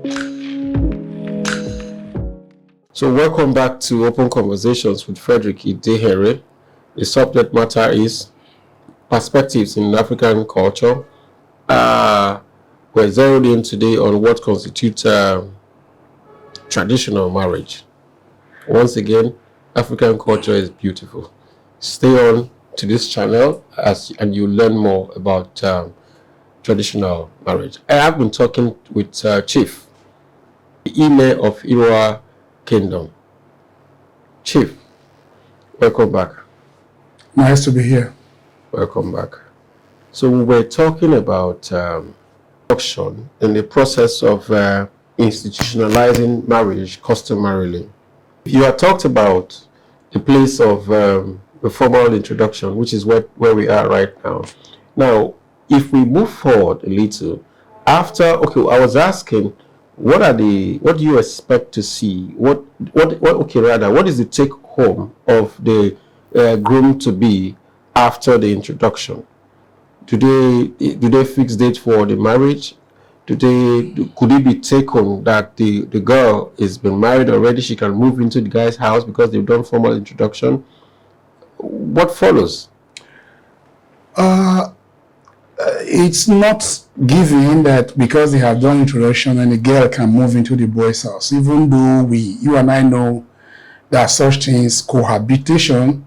So welcome back to Open Conversations with Frederick Idehere. The subject matter is perspectives in African culture. We're zeroed in today on what constitutes traditional marriage. Once again, African culture is beautiful. Stay on to this channel and you learn more about traditional marriage. I have been talking with Chief, the Ime of Iroa Kingdom. Chief, welcome back. Nice to be here. Welcome back. So we were talking about introduction in the process of institutionalizing marriage customarily. You have talked about the place of the formal introduction, which is where we are right now. Now, if we move forward a little, I was asking, what do you expect to see? What is the take home of the groom to be after the introduction? Do they fix date for the marriage? Could it be taken that the girl has been married already, she can move into the guy's house because they've done formal introduction? What follows? It's not given that because they have done introduction and the girl can move into the boy's house, even though you and I know that such things, cohabitation,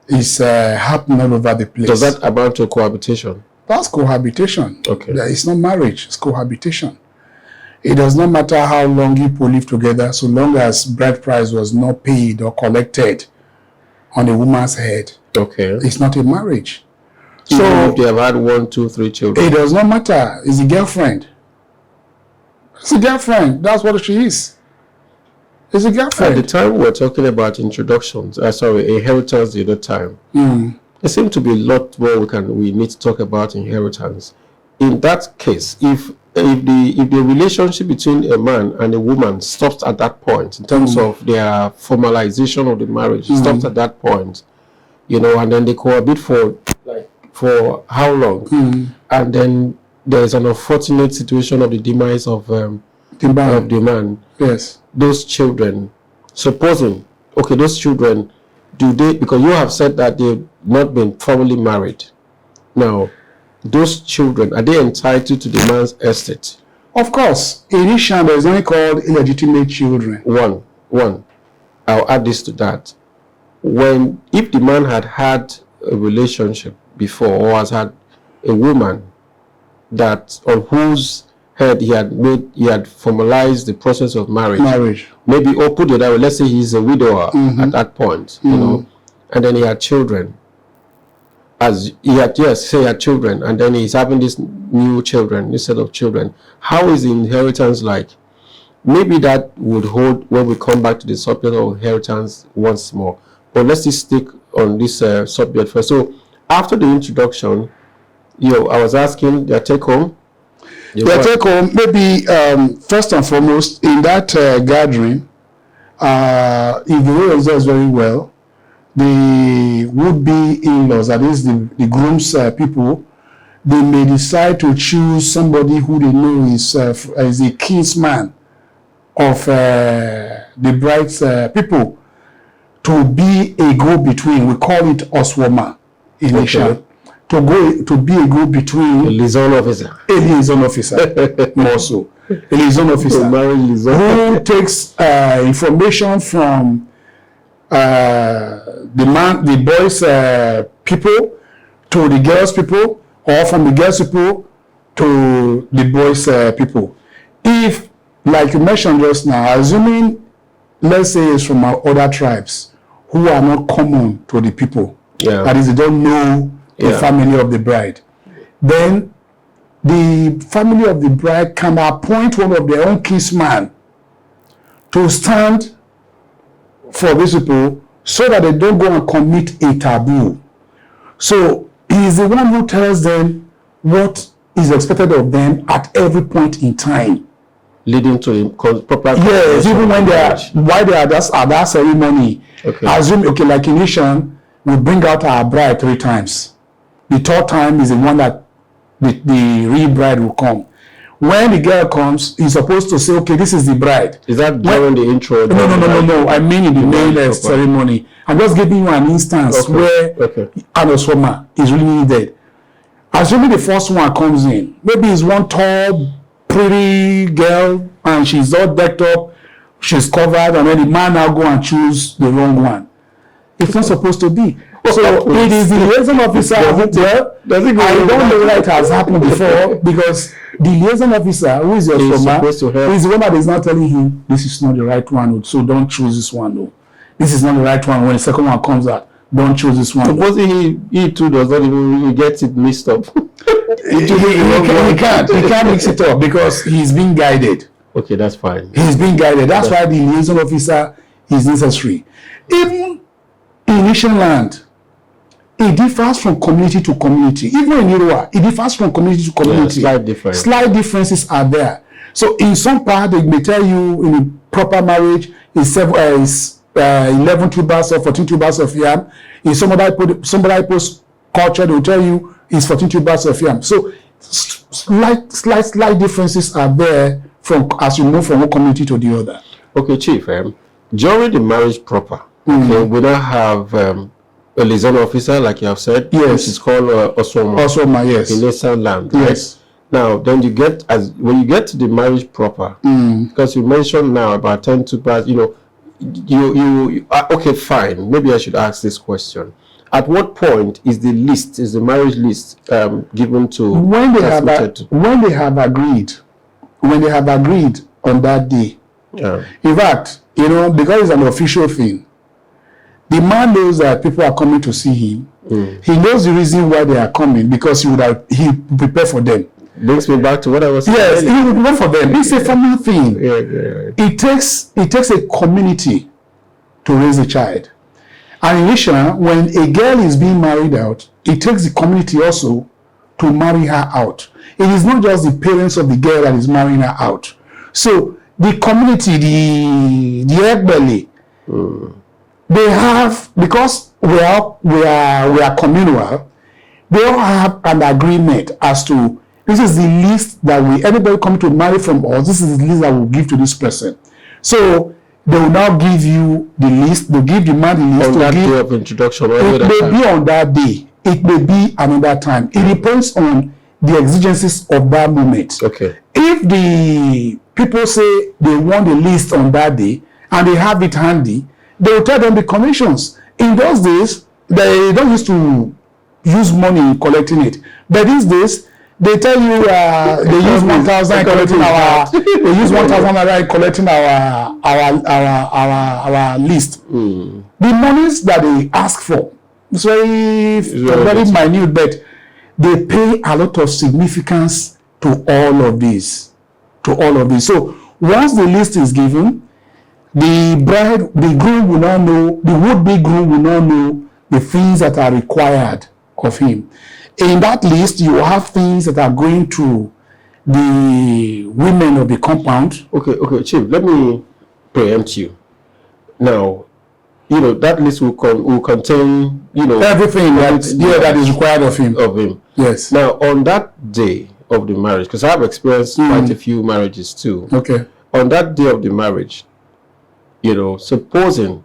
is happening all over the place. Does that amount to cohabitation? That's cohabitation. Okay. It's not marriage, it's cohabitation. It does not matter how long people live together, so long as bride price was not paid or collected on the woman's head. Okay. It's not a marriage. So if they have had 1, 2, 3 children. It does not matter. It's a girlfriend. It's a girlfriend. That's what she is. It's a girlfriend. At the time we were talking about introductions, inheritance the other time. There seems to be a lot more we need to talk about inheritance. In that case, if the relationship between a man and a woman stops at that point, in terms of their formalization of the marriage, stops at that point, and then they cohabit for how long? And then there's an unfortunate situation of the demise of the man. Yes. Those children, those children, because you have said that they've not been formally married. Now, those children, are they entitled to the man's estate? Of course. In Ishan, there is something called illegitimate children. One. I'll add this to that. If the man had a relationship before, or has had a woman on whose head he had formalized the process of marriage. Maybe, or put it that way, let's say he's a widower at that point, and then he had children. He had children, and then he's having this new set of children. How is the inheritance like? Maybe that would hold when we come back to the subject of inheritance once more. But let's just stick on this subject first. So after the introduction, I was asking their take home. Their take home, maybe first and foremost, in that gathering, if the way does very well, the would-be in-laws, that is the groom's people, they may decide to choose somebody who they know is a kinsman of the bride's people to be a go-between. We call it Oswama in Asia. To be a go-between. A liaison officer. A liaison officer, more so. A liaison officer who takes information from the boys' people to the girls' people, or from the girls' people to the boys' people. If, like you mentioned just now, assuming, let's say it's from our other tribes who are not common to the people, that is, they don't know the family of the bride, then the family of the bride can appoint one of their own kinsmen to stand for these people so that they don't go and commit a taboo. So he is the one who tells them what is expected of them at every point in time, leading to proper. Yes, even when they are at that ceremony. Assume, like in Asian, we bring out our bride 3 times. The 3rd time is the one that the real bride will come. When the girl comes, he's supposed to say, okay, this is the bride. Is that during the intro? No. I mean in the main ceremony. I'm just giving you an instance where Anosoma is really needed. Assuming the first one comes in, maybe it's one tall, pretty girl, and she's all decked up, she's covered, and then the man now go and choose the wrong one. It's not supposed to be. So it is the liaison officer. I don't know that it has happened before, because the liaison officer, who is your soma, is the one that is not telling him this is not the right one, so don't choose this one. No, this is not the right one. When the second one comes out, don't choose this one. Suppose he too does not even get it mixed up. he can't mix it up because he's being guided. Okay, that's fine. He's being guided. That's why the liaison officer is necessary. Even in Asian land, it differs from community to community. Even in Yoruba, it differs from community to community. Slight differences are there. So in some part, they may tell you in a proper marriage is 11 tubers or 14 tubers of yam. In somebody post culture, they will tell you is 14 tubers of yam. So slight differences are there from as you move from one community to the other. Okay, Chief. During the marriage proper, we don't have a liaison officer, like you have said. Yes, which is called Osoma. Osoma, yes. In Esan land. Yes. Right? Now, then when you get to the marriage proper, because you mentioned now about 10 tubers, you okay, fine. Maybe I should ask this question. At what point is the marriage list given to when they have agreed on that day? Yeah. In fact, because it's an official thing, the man knows that people are coming to see him. He knows the reason why they are coming, because he prepared for them. Brings me back to what I was saying. Yes, he will prepare for them. It's a family thing. Yeah. It takes a community to raise a child. And in Asia, when a girl is being married out, it takes the community also to marry her out. It is not just the parents of the girl that is marrying her out. So the community, the Egbele, they have, because we are communal, they all have an agreement as to this is the list that anybody come to marry from us, this is the list that we'll give to this person. So they will now give you the list, they'll give the man the list. On that day of introduction, it may be on that day, it may be another time. It depends on the exigencies of that moment. Okay. If the people say they want the list on that day and they have it handy, they will tell them the commissions. In those days, they don't used to use money collecting it. But these days, they tell you they use 1,000 collecting our list. The monies that they ask for, it's very minute, but they pay a lot of significance to all of this. So once the list is given, the groom will not know, the would-be groom will not know the things that are required of him. In that list, you have things that are going to the women of the compound. Okay, Chief, let me preempt you. Now, that list will contain, everything that is required of him. Yes. Now, on that day of the marriage, because I have experienced quite a few marriages too. Okay. On that day of the marriage, supposing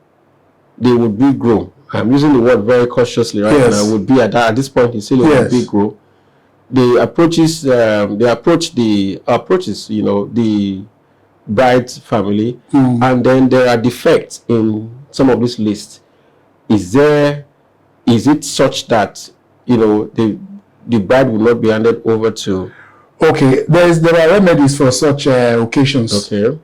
they would be groom. I'm using the word very cautiously, right? Yes. And I would be at this point. He's still a big groom. They approach the bride's family, and then there are defects in some of this list. Is it such that the bride will not be handed over to? Okay, there are remedies for such occasions. Okay.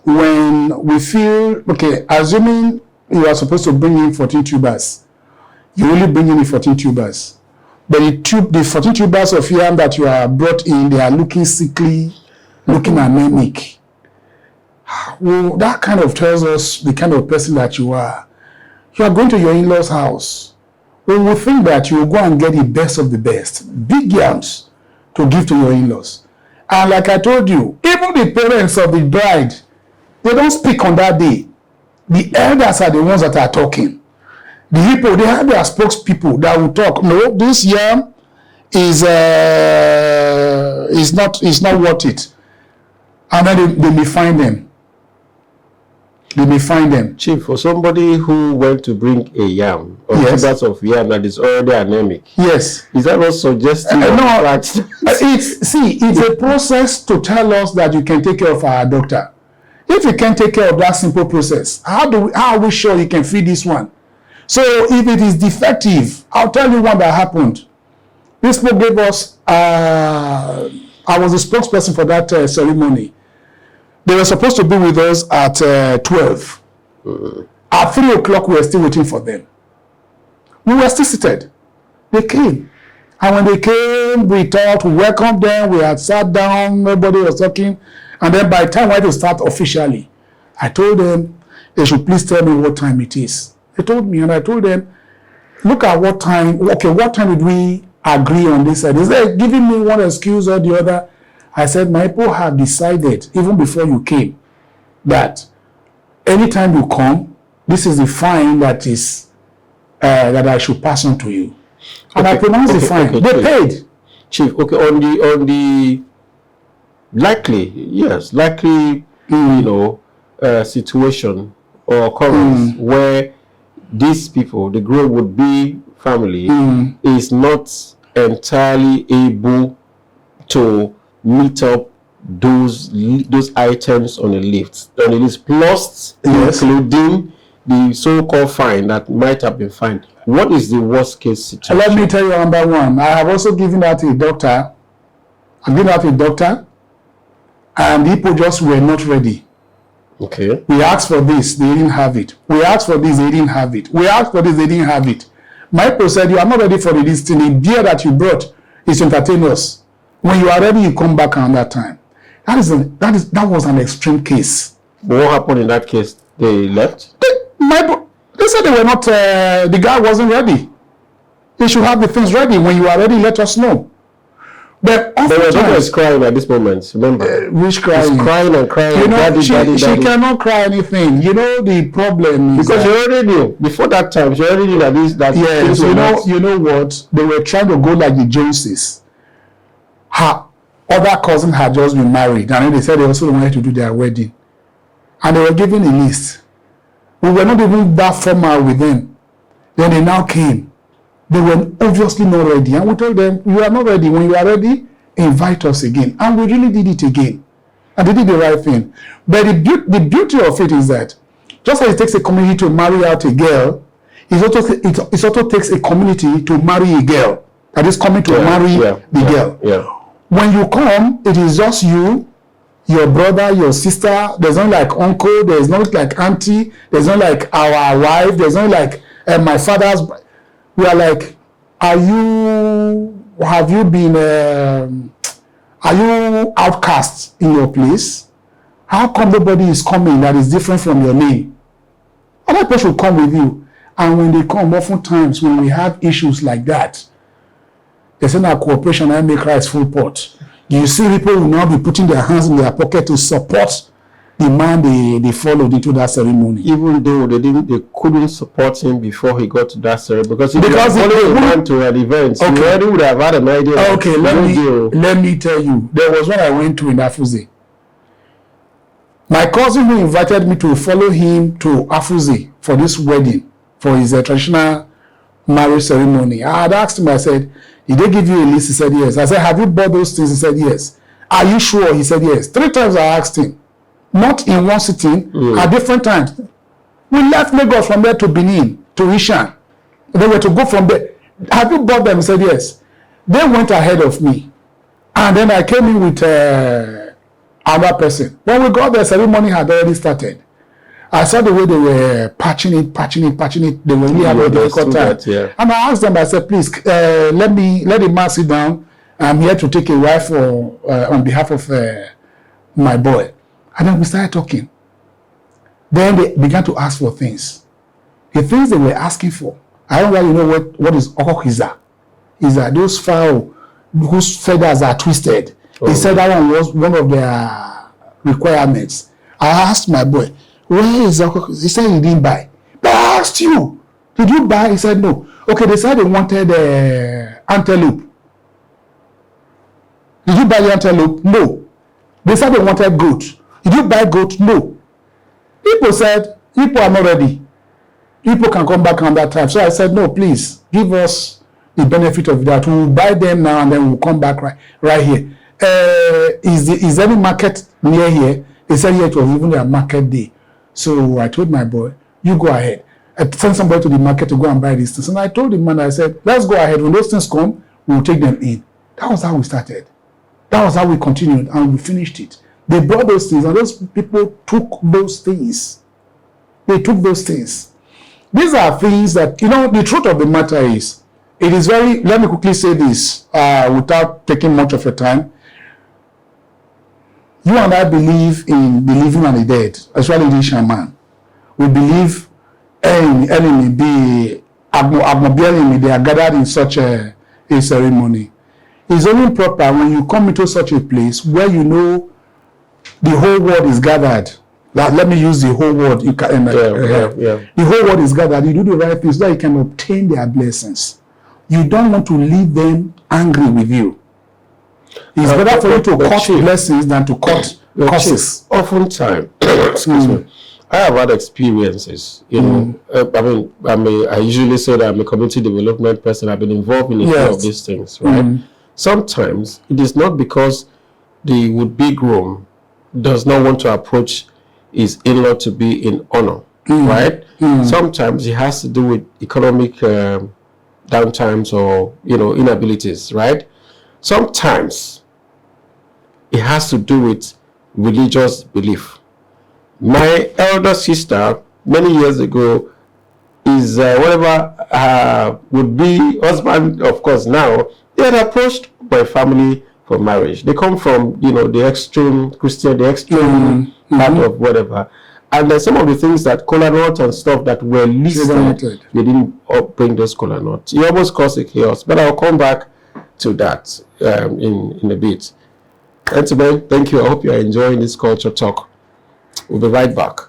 When we feel assuming you are supposed to bring in 14 tubers, you only bring in the 14 tubers. But the 14 tubers of yam that you are brought in, they are looking sickly, looking anemic. Well, that kind of tells us the kind of person that you are. You are going to your in-laws' house. We will think that you will go and get the best of the best, big yams, to give to your in-laws. And like I told you, even the parents of the bride, they don't speak on that day. The elders are the ones that are talking. The people, they have their spokespeople that will talk. No, this yam is it's not worth it. And then they may find them. They may find them. Chief, for somebody who went to bring a yam or tubers of yam that is already anemic, yes, is that not suggesting? No, it's a process to tell us that you can take care of our doctor. If you can't take care of that simple process, how are we sure you can feed this one? So if it is defective, I'll tell you what that happened. This people gave us, I was the spokesperson for that ceremony. They were supposed to be with us at 12. At 3 o'clock, we were still waiting for them. We were still seated. They came. And when they came, we talked, we welcomed them, we had sat down, nobody was talking. And then by the time we had to start officially, I told them they should please tell me what time it is. They told me, and I told them, look at what time, okay, what time did we agree on this side? Is they giving me one excuse or the other? I said, my people have decided, even before you came, that anytime you come, this is the fine that is that I should pass on to you. And I pronounced the fine. They paid. Chief, okay, on the likely, situation or occurrence where these people, the groom would be family, is not entirely able to meet up those items on the list, plus including the so-called fine that might have been fined. What is the worst case situation? Let me tell you number one. I have also given that to a doctor. I've given that to a doctor, and people just were not ready. Okay. We asked for this, they didn't have it. We asked for this, they didn't have it. We asked for this, they didn't have it. My people said, you are not ready for this thing. The beer that you brought is to entertain us. When you are ready, you come back around that time. That was an extreme case. What happened in that case? They left? They said they were not, the guy wasn't ready. They should have the things ready. When you are ready, let us know. But the daughter is crying at this moment, remember? Which crying? She's crying and crying. You know, daddy. She cannot cry anything. You know, the problem is because she already knew. Before that time, she already knew that yes, you know what? They were trying to go like the Joneses. Her other cousin had just been married, and then they said they also wanted to do their wedding. And they were given a list. We were not even that formal with them. Then they now came. They were obviously not ready. And we told them, you are not ready. When you are ready, invite us again. And we really did it again. And they did the right thing. But the beauty of it is that just as it takes a community to marry out a girl, it also takes a community to marry a girl that is coming to marry the girl. Yeah. When you come, it is just you, your brother, your sister. There's not like uncle. There's not like auntie. There's not like our wife. There's not like my father's. We are like, are you outcast in your place? How come nobody is coming that is different from your name? Other people should come with you. And when they come, oftentimes when we have issues like that, they say our cooperation and make rice full pot. You see people will now be putting their hands in their pocket to support the man they followed into that ceremony. Even though they couldn't support him before he got to that ceremony. Because if they followed the man to an event, he already would have had an idea. Okay, let me tell you. There was one I went to in Afuze. My cousin who invited me to follow him to Afuze for this wedding, for his traditional marriage ceremony. I had asked him, I said, did they give you a list? He said, yes. I said, have you bought those things? He said, yes. Are you sure? He said, yes. 3 times I asked him. Not in one sitting, at different times. We left Lagos from there to Benin, to Ishan. They were to go from there. Have you bought them? He said, yes. They went ahead of me. And then I came in with another person. When we got there, ceremony had already started. I saw the way they were patching it. They were really having a difficult time. And I asked them, I said, please, let the man sit down. I'm here to take a wife on behalf of my boy. And then we started talking. Then they began to ask for things. The things they were asking for, I don't really know what is okokiza. Is that those fowl whose feathers are twisted. He said that one was one of their requirements. I asked my boy, where is okokiza? He said he didn't buy. But I asked you, did you buy? He said no. Okay, they said they wanted antelope. Did you buy the antelope? No. They said they wanted goat. Did you buy goat? No. People said, people are not ready. People can come back on that time. So I said, no, please, give us the benefit of that. We'll buy them now and then we'll come back right here. Is any market near here? They said, yeah, it was even their market day. So I told my boy, you go ahead. I sent somebody to the market to go and buy these things. And I told the man, I said, let's go ahead. When those things come, we'll take them in. That was how we started. That was how we continued and we finished it. They brought those things and those people took those things. They took those things. These are things that, the truth of the matter is, it is very, let me quickly say this without taking much of your time. You and I believe in the living and the dead, especially the shaman. We believe enemy be they are gathered in such a ceremony. It's only proper when you come into such a place where you know the whole world is gathered. Let me use the whole world. The whole world is gathered. You do the right things so that you can obtain their blessings. You don't want to leave them angry with you. It's better for you to cut blessings than to cut curses. Oftentimes, excuse me, I have had experiences. I usually say that I'm a community development person. I've been involved in a few of these things, right? Sometimes it is not because the would-be groom does not want to approach his in-law to be in honor, right? Sometimes it has to do with economic downtimes or inabilities, right? Sometimes it has to do with religious belief. My elder sister, many years ago, is whatever would be husband, of course, now, they had approached my family for marriage. They come from, the extreme Christian, the extreme part of whatever. And there's some of the things that kola nut and stuff that were listed, they didn't bring those kola nuts. It almost caused a chaos. But I'll come back to that in a bit. Gentlemen, thank you. I hope you are enjoying this culture talk. We'll be right back.